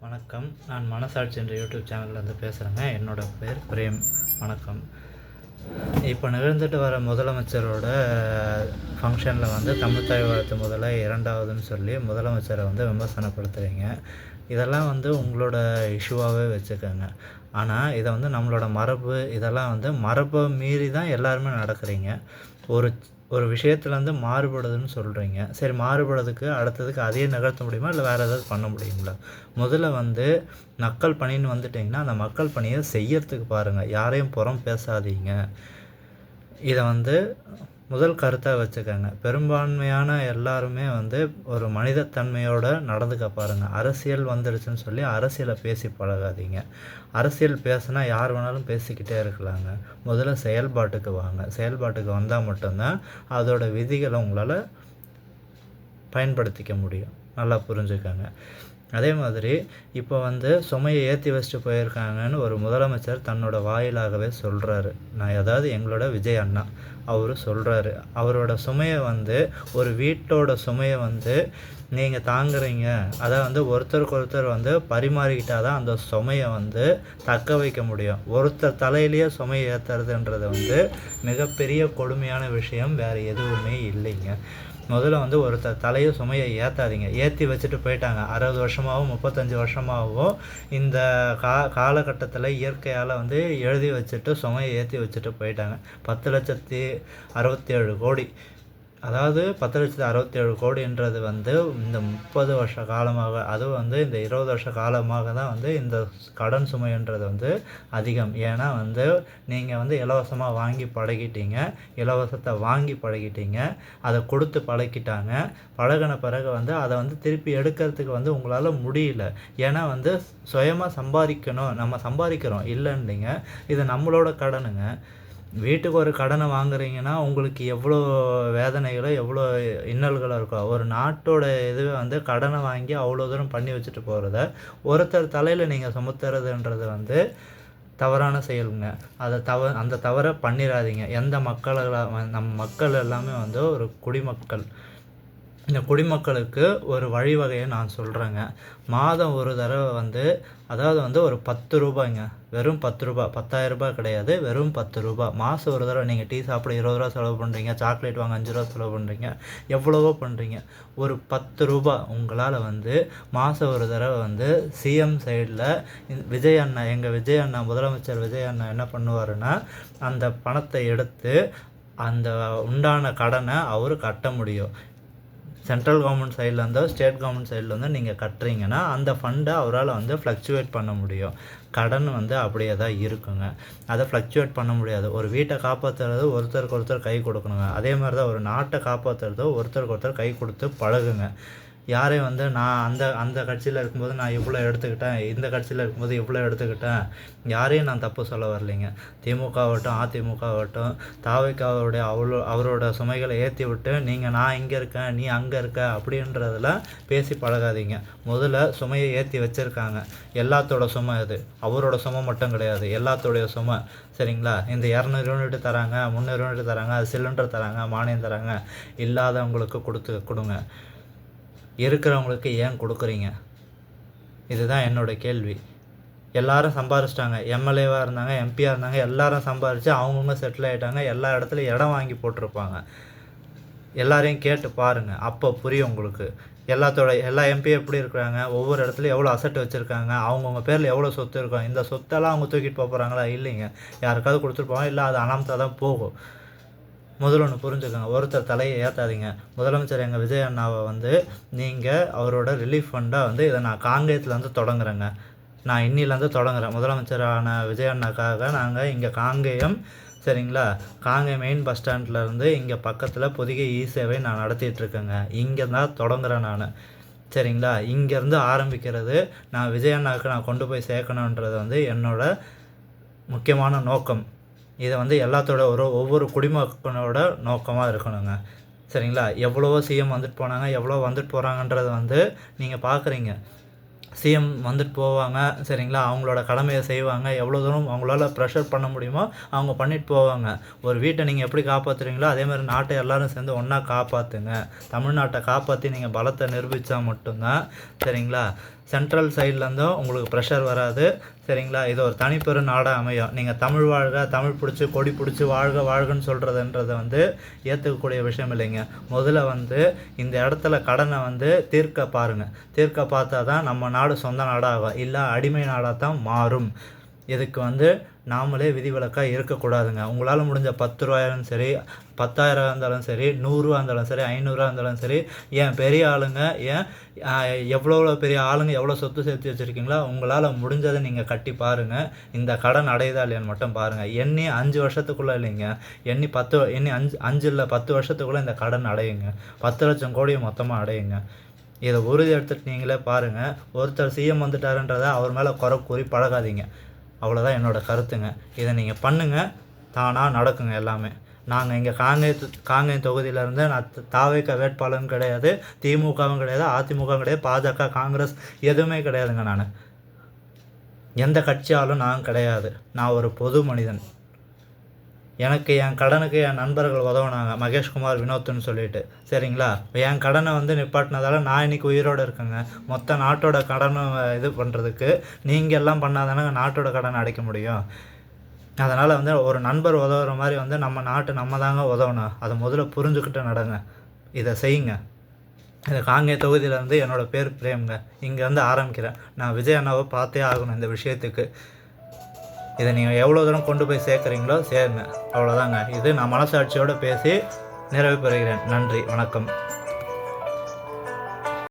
வணக்கம். நான் மனசாட்சி என்ற யூடியூப் சேனல்லேருந்து பேசுகிறேங்க. என்னோடய பேர் பிரேம். வணக்கம். இப்போ நிகழ்ந்துட்டு வர முதலமைச்சரோட ஃபங்க்ஷனில் தமிழ் தாய் வாழ்த்து முதல்ல 2வதுன்னு சொல்லி முதலமைச்சரை விமர்சனப்படுத்துகிறீங்க. இதெல்லாம் உங்களோட இஷ்யூவாகவே வச்சுக்கோங்க. ஆனால் இதை நம்மளோட மரபு, இதெல்லாம் மரபை மீறி தான் எல்லாருமே நடக்கிறீங்க. ஒரு ஒரு விஷயத்துலேருந்து மாறுபடுதுன்னு சொல்கிறீங்க. சரி, மாறுபடுறதுக்கு அடுத்ததுக்கு அதையே நிகழ்த்த முடியுமா, இல்லை வேறு ஏதாவது பண்ண முடியுங்களா? முதல்ல மக்கள் பணின்னு வந்துட்டிங்கன்னா அந்த மக்கள் பணியை செய்யறதுக்கு பாருங்கள். யாரையும் புறம் பேசாதீங்க. இதை முதல் கருத்தாக வச்சுக்கோங்க. பெரும்பான்மையான எல்லாருமே ஒரு மனிதத்தன்மையோடு நடந்துக்க பாருங்கள். அரசியல் வந்துடுச்சுன்னு சொல்லி அரசியலை பேசி பழகாதீங்க. அரசியல் பேசுனா யார் வேணாலும் பேசிக்கிட்டே இருக்கலாங்க. முதல்ல செயல்பாட்டுக்கு வாங்க. செயல்பாட்டுக்கு வந்தால் மட்டும்தான் அதோட விதிகளை உங்களால் பயன்படுத்திக்க முடியும். நல்லா புரிஞ்சுக்கோங்க. அதே மாதிரி இப்போ சுமையை ஏற்றி வச்சுட்டு போயிருக்காங்கன்னு ஒரு முதலமைச்சர் தன்னோட வாயிலாகவே சொல்கிறாரு. அதாவது எங்களோட விஜய் அண்ணா அவர் சொல்கிறாரு. அவரோட சுமையை ஒரு வீட்டோட சுமையை நீங்கள் தாங்குறீங்க. அதை ஒருத்தருக்கு ஒருத்தர் பரிமாறிக்கிட்டால் தான் அந்த சுமையை தக்க வைக்க முடியும். ஒருத்தர் தலையிலேயே சுமையை ஏற்றுறதுன்றது மிகப்பெரிய கொடுமையான விஷயம். வேறு எதுவுமே இல்லைங்க. முதல்ல ஒருத்தர் தலையை சுமையை ஏற்றாதீங்க. ஏற்றி வச்சுட்டு போயிட்டாங்க. 60 வருஷமாகவும் 35 வருஷமாகவும் இந்த காலகட்டத்தில் இயற்கையால் எழுதி வச்சுட்டு சுமையை ஏற்றி வச்சுட்டு போயிட்டாங்க. 10,67 கோடி, அதாவது 10,67 கோடின்றது இந்த 30 வருஷ காலமாக, அதுவும் இந்த 20 வருஷ காலமாக தான் இந்த கடன் சுமைன்றது அதிகம். ஏன்னா நீங்கள் இலவசமாக வாங்கி பழகிட்டீங்க. இலவசத்தை வாங்கி பழகிட்டீங்க. அதை கொடுத்து பழகிட்டாங்க. பழகின பிறகு அதை திருப்பி எடுக்கிறதுக்கு உங்களால் முடியல. ஏன்னா சுயமாக சம்பாதிக்கணும். நம்ம சம்பாதிக்கிறோம் இல்லைன்னீங்க. இது நம்மளோட கடனுங்க. வீட்டுக்கு ஒரு கடனை வாங்குறீங்கன்னா உங்களுக்கு எவ்வளோ வேதனைகளோ எவ்வளோ இன்னல்களோ இருக்கும். ஒரு நாட்டோட இதுவே கடனை வாங்கி அவ்வளோ தூரம் பண்ணி வச்சுட்டு போகிறத ஒருத்தர் தலையில் நீங்கள் சுமத்துறதுன்றது தவறான செயலுங்க. அந்த தவறை பண்ணிடாதீங்க. எந்த நம்ம மக்கள் எல்லாமே ஒரு குடிமக்கள். இந்த குடிமக்களுக்கு ஒரு வழிவகையை நான் சொல்கிறேங்க. மாதம் ஒரு தடவை அதாவது ஒரு 10 ரூபாய்ங்க. வெறும் 10 ரூபா, 10,000 ரூபாய் கிடையாது, வெறும் 10 ரூபா. மாதம் ஒரு தடவை நீங்கள் டீ சாப்பிட 20 ரூபா செலவு பண்ணுறீங்க, சாக்லேட் வாங்க 5 ரூபா செலவு பண்ணுறீங்க, எவ்வளவோ பண்ணுறீங்க. ஒரு 10 ரூபா உங்களால் மாதம் ஒரு தடவை சிஎம் சைடில் விஜய் அண்ணா, எங்கள் விஜய் அண்ணா, முதலமைச்சர் விஜய் அண்ணா என்ன பண்ணுவாருன்னா அந்த பணத்தை எடுத்து அந்த உண்டான கடனை அவர் கட்ட முடியும். சென்ட்ரல் கவர்மெண்ட் சைட்லேருந்தோ ஸ்டேட் கவர்மெண்ட் சைட்லேருந்தோ நீங்கள் கட்டுறீங்கன்னா அந்த ஃபண்டை அவரால் ஃப்ளக்சுவேட் பண்ண முடியும். கடன் அப்படியே தான் இருக்குங்க. அதை ஃப்ளக்சுவேட் பண்ண முடியாது. ஒரு வீட்டை காப்பாற்றுறது ஒருத்தருக்கு ஒருத்தர் கை கொடுக்கணுங்க. அதே மாதிரி தான் ஒரு நாட்டை காப்பாற்றுறதோ ஒருத்தருக்கு ஒருத்தர் கை கொடுத்து பழகுங்க. யாரையும் நான் அந்த கட்சியில் இருக்கும்போது நான் இவ்வளோ எடுத்துக்கிட்டேன், இந்த கட்சியில் இருக்கும்போது இவ்வளோ எடுத்துக்கிட்டேன், யாரையும் நான் தப்பு சொல்ல வரலைங்க. திமுக ஆகட்டும், அதிமுக ஆகட்டும், தாவைக்காவுடைய அவரோட சுமைகளை ஏற்றி விட்டு நீங்கள் நான் இங்கே இருக்கேன், நீ அங்கே இருக்க அப்படின்றதெல்லாம் பேசி பழகாதீங்க. முதல்ல சுமையை ஏற்றி வச்சுருக்காங்க. எல்லாத்தோட சுமை அது, அவரோட சுமை மட்டும் கிடையாது, எல்லாத்தோடைய சுமை. சரிங்களா? இந்த 200 யூனிட் தராங்க, 300 யூனிட் தராங்க, சிலிண்டர் தராங்க, மானியம் தராங்க. இல்லாதவங்களுக்கு கொடுங்க. இருக்கிறவங்களுக்கு ஏன் கொடுக்குறீங்க? இதுதான் என்னோடய கேள்வி. எல்லாரும் சம்பாரிச்சிட்டாங்க. எம்எல்ஏவாக இருந்தாங்க, எம்பியாக இருந்தாங்க, எல்லாரும் சம்பாரித்து அவங்கவுங்க செட்டில் ஆகிட்டாங்க. எல்லா இடத்துலையும் இடம் வாங்கி போட்டிருப்பாங்க. எல்லாரையும் கேட்டு பாருங்கள், அப்போ புரியும் உங்களுக்கு. எல்லா எம்பியும் எப்படி இருக்கிறாங்க, ஒவ்வொரு இடத்துலையும் எவ்வளோ அசட் வச்சுருக்காங்க, அவங்கவுங்க பேரில் எவ்வளோ சொத்து இருக்கும். இந்த சொத்தெல்லாம் அவங்க தூக்கிட்டு போக போகிறாங்களா? இல்லைங்க. யாருக்காவது கொடுத்துருப்பாங்க, இல்லை அது அனாமத்தாக தான் போகும். முதல்ல ஒன்று புரிஞ்சுக்கோங்க. ஒருத்தர் தலையை ஏற்றாதீங்க. முதலமைச்சர் எங்கள் விஜய் அண்ணாவை நீங்கள் அவரோட ரிலீஃப் ஃபண்டாக இதை நான் காங்கேயத்துலேருந்து தொடங்குறேங்க. நான் இன்னிலேருந்து தொடங்குறேன். முதலமைச்சரான விஜய் அண்ணாக்காக நாங்கள் இங்கே காங்கேயம், சரிங்களா, காங்கேயம் மெயின் பஸ் ஸ்டாண்ட்லேருந்து இங்கே பக்கத்தில் பொதிகை சேவை நான் நடத்திட்டுருக்கேங்க. இங்கே தான் தொடங்குறேன் நான். சரிங்களா? இங்கேருந்து ஆரம்பிக்கிறது நான் விஜய் அண்ணாவுக்கு நான் கொண்டு போய் சேர்க்கணுன்றது என்னோட முக்கியமான நோக்கம். இதை எல்லாத்தோட ஒவ்வொரு குடிமக்களோட நோக்கமாக இருக்கணுங்க. சரிங்களா? எவ்வளவோ சிஎம் வந்துட்டு போனாங்க, எவ்வளோ வந்துட்டு போகிறாங்கன்றது நீங்கள் பார்க்குறீங்க. சிஎம் வந்துட்டு போவாங்க, சரிங்களா, அவங்களோட கடமையை செய்வாங்க. எவ்வளோ தூரம் அவங்களால ப்ரெஷர் பண்ண முடியுமோ அவங்க பண்ணிட்டு போவாங்க. ஒரு வீட்டை நீங்கள் எப்படி காப்பாற்றுறீங்களோ அதேமாதிரி நாட்டை எல்லோரும் சேர்ந்து ஒன்றா காப்பாற்றுங்க. தமிழ்நாட்டை காப்பாற்றி நீங்கள் பலத்தை நிரூபித்தா மட்டும்தான், சரிங்களா, சென்ட்ரல் சைட்லேருந்தும் உங்களுக்கு ப்ரெஷர் வராது. சரிங்களா? இது ஒரு தனிப்பெரும் நாடாக அமையும். நீங்கள் தமிழ் வாழ்க, தமிழ் பிடிச்சி கொடி பிடிச்சி வாழ்க வாழ்கன்னு சொல்கிறதுன்றது வந்து ஏற்றுக்கக்கூடிய விஷயம் இல்லைங்க. முதல்ல வந்து இந்த இடத்துல கடனை வந்து தீர்க்க பாருங்கள். தீர்க்க பார்த்தா தான் நம்ம நாடு சொந்த நாடாகும், இல்லை அடிமை நாடாக தான் மாறும். இதுக்கு வந்து நாமளே விதிவிலக்காக இருக்கக்கூடாதுங்க. உங்களால் முடிஞ்ச 10 ரூபாயும் சரி, 10,000 இருந்தாலும் சரி, 100 இருந்தாலும் சரி, 500 இருந்தாலும் சரி, ஏன் பெரிய ஆளுங்க, ஏன் எவ்வளோ பெரிய ஆளுங்க எவ்வளோ சொத்து சேர்த்து வச்சுருக்கீங்களோ உங்களால் முடிஞ்சதை நீங்கள் கட்டி பாருங்கள். இந்த கடன் அடையுதா இல்லையான்னு மட்டும் பாருங்கள். எண்ணி 5 வருஷத்துக்குள்ளே இல்லைங்க, எண்ணி 5 இல்லை 10 வருஷத்துக்குள்ளே இந்த கடன் அடையுங்க. 10 லட்சம் கோடி மொத்தமாக அடையுங்க. இதை உறுதி எடுத்துகிட்டு நீங்களே பாருங்கள். ஒருத்தர் சிஎம் வந்துட்டாருன்றதை அவர் மேலே குறை கூறி பழகாதீங்க. அவ்வளோதான் என்னோடய கருத்துங்க. இதை நீங்கள் பண்ணுங்கள், தானாக நடக்குங்க எல்லாமே. நாங்கள் இங்கே காங்கேயம் தொகுதியிலேருந்து நான் தாவேக வேட்பாளரும் கிடையாது, திமுகவும் கிடையாது, அதிமுகவும் கிடையாது, பாஜக, காங்கிரஸ் எதுவுமே கிடையாதுங்க. நான் எந்த கட்சியாலும் நான் கிடையாது. நான் ஒரு பொது மனிதன். எனக்கு என் கடனுக்கு என் நண்பர்கள் உதவுனாங்க, மகேஷ்குமார், வினோத்னு சொல்லிட்டு. சரிங்களா? என் கடனை வந்து நிப்பாட்டினதால நான் இன்றைக்கி உயிரோடு இருக்கேங்க. மொத்த நாட்டோட கடனை இது பண்ணுறதுக்கு நீங்கள் எல்லாம் பண்ணாதானே நாட்டோட கடனை அடைக்க முடியும். அதனால் வந்து ஒரு நண்பர் உதவுற மாதிரி வந்து நம்ம நாட்டு நம்ம தாங்க உதவணும். அதை முதல்ல புரிஞ்சுக்கிட்டு நடங்க. இதை செய்யுங்க. இந்த காங்கேய தொகுதியிலேருந்து என்னோடய பேர் பிரேம்ங்க. இங்கேருந்து ஆரம்பிக்கிறேன். நான் விஜய் அண்ணாவை பார்த்தே ஆகணும் இந்த விஷயத்துக்கு. இதை நீங்கள் எவ்வளோ தூரம் கொண்டு போய் சேர்க்குறீங்களோ சேருங்க. அவ்வளோதாங்க. இது நான் மனசாட்சியோடு பேசி நிறைவு பெறுகிறேன். நன்றி, வணக்கம்.